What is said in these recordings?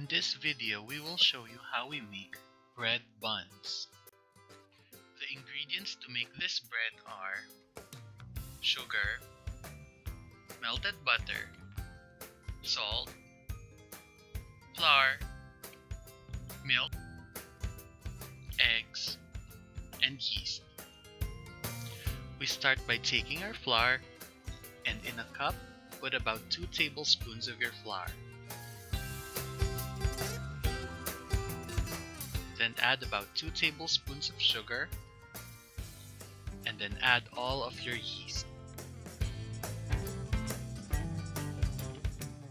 this video, we will show you how we make bread buns. The ingredients to make this bread are sugar, melted butter, salt, flour, milk, eggs, and yeast. We start by taking our flour and in a cup, put about 2 tablespoons of your flour. Then add about 2 tablespoons of sugar and then add all of your yeast.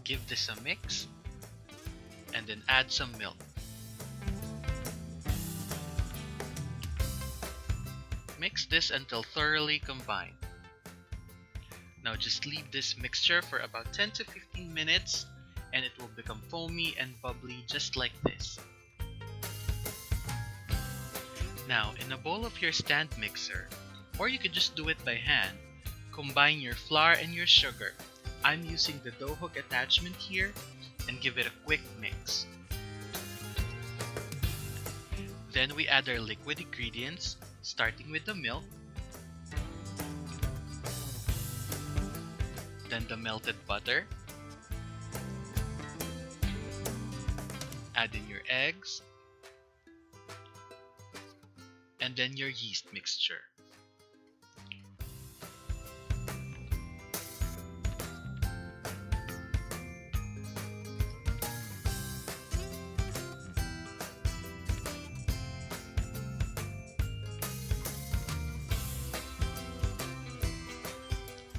Give this a mix and then add some milk. Mix this until thoroughly combined. Now just leave this mixture for about 10 to 15 minutes and it will become foamy and bubbly just like this. Now in a bowl of your stand mixer, or you could just do it by hand, combine your flour and your sugar. I'm using the dough hook attachment here and give it a quick mix. Then we add our liquid ingredients, starting with the milk, then the melted butter, add in your eggs, and then your yeast mixture.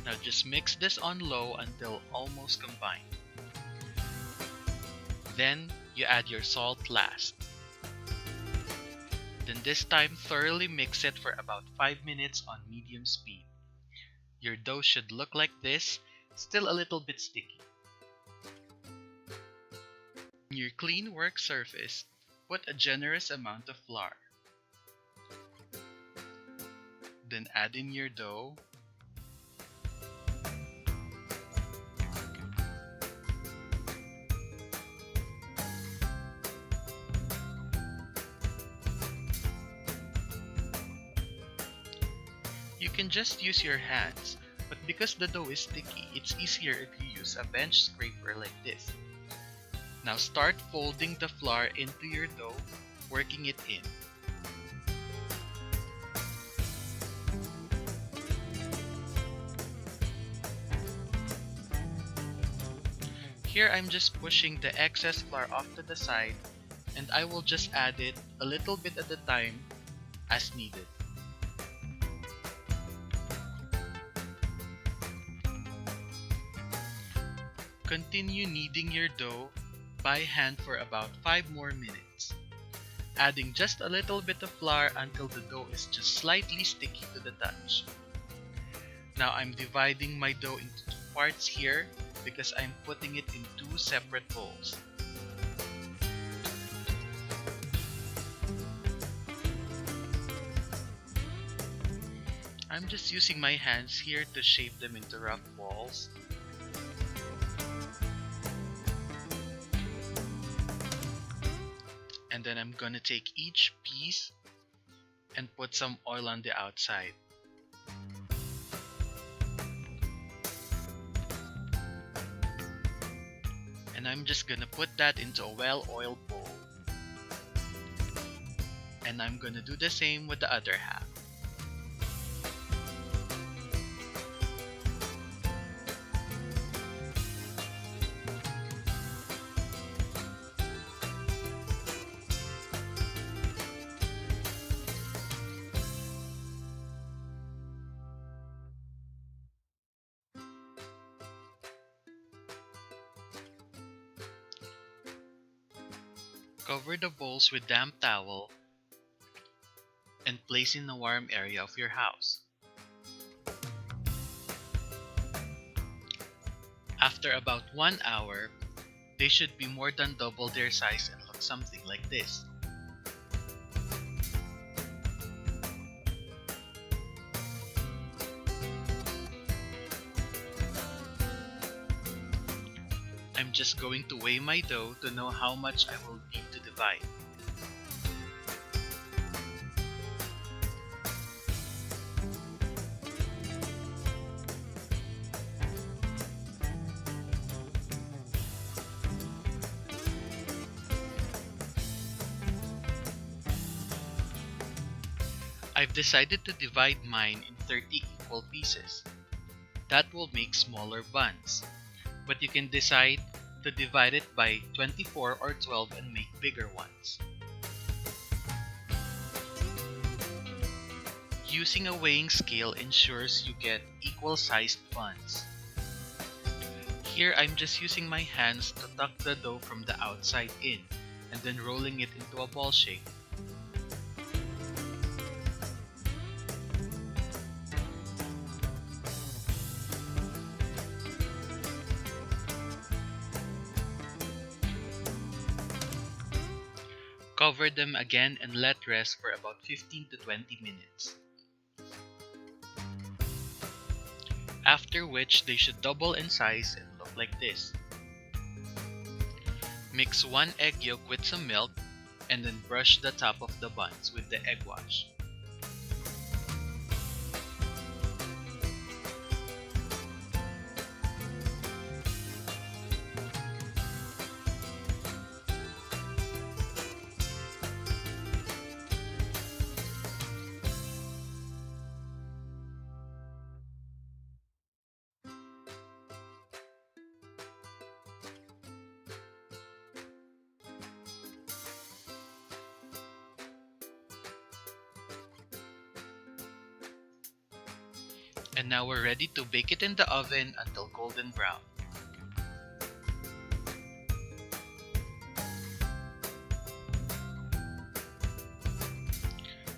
Now just mix this on low until almost combined. Then you add your salt last. Then this time thoroughly mix it for about 5 minutes on medium speed. Your dough should look like this, still a little bit sticky. On your clean work surface, put a generous amount of flour. Then add in your dough. You can just use your hands, but because the dough is sticky, it's easier if you use a bench scraper like this. Now start folding the flour into your dough, working it in. Here I'm just pushing the excess flour off to the side, and I will just add it a little bit at a time as needed. Continue kneading your dough by hand for about 5 more minutes, adding just a little bit of flour until the dough is just slightly sticky to the touch. Now I'm dividing my dough into 2 parts here because I'm putting it in 2 separate bowls. I'm just using my hands here to shape them into rough balls. And then I'm gonna take each piece and put some oil on the outside. And I'm just gonna put that into a well-oiled bowl. And I'm gonna do the same with the other half. Cover the bowls with damp towel and place in a warm area of your house. After about 1 hour, they should be more than double their size and look something like this. I'm just going to weigh my dough to know how much I will need to divide. I've decided to divide mine in 30 equal pieces. That will make smaller buns. But you can decide to divide it by 24 or 12 and make bigger ones. Using a weighing scale ensures you get equal-sized buns. Here I'm just using my hands to tuck the dough from the outside in and then rolling it into a ball shape. Cover them again and let rest for about 15 to 20 minutes. After which they should double in size and look like this. Mix 1 egg yolk with some milk and then brush the top of the buns with the egg wash. And now we're ready to bake it in the oven until golden brown.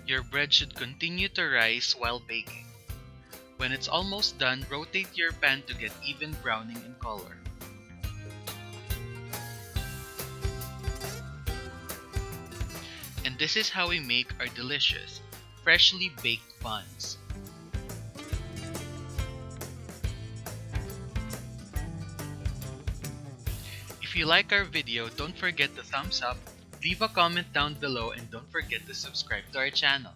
Your bread should continue to rise while baking. When it's almost done, rotate your pan to get even browning in color. And this is how we make our delicious, freshly baked buns. If you like our video, don't forget to thumbs up, leave a comment down below, and don't forget to subscribe to our channel.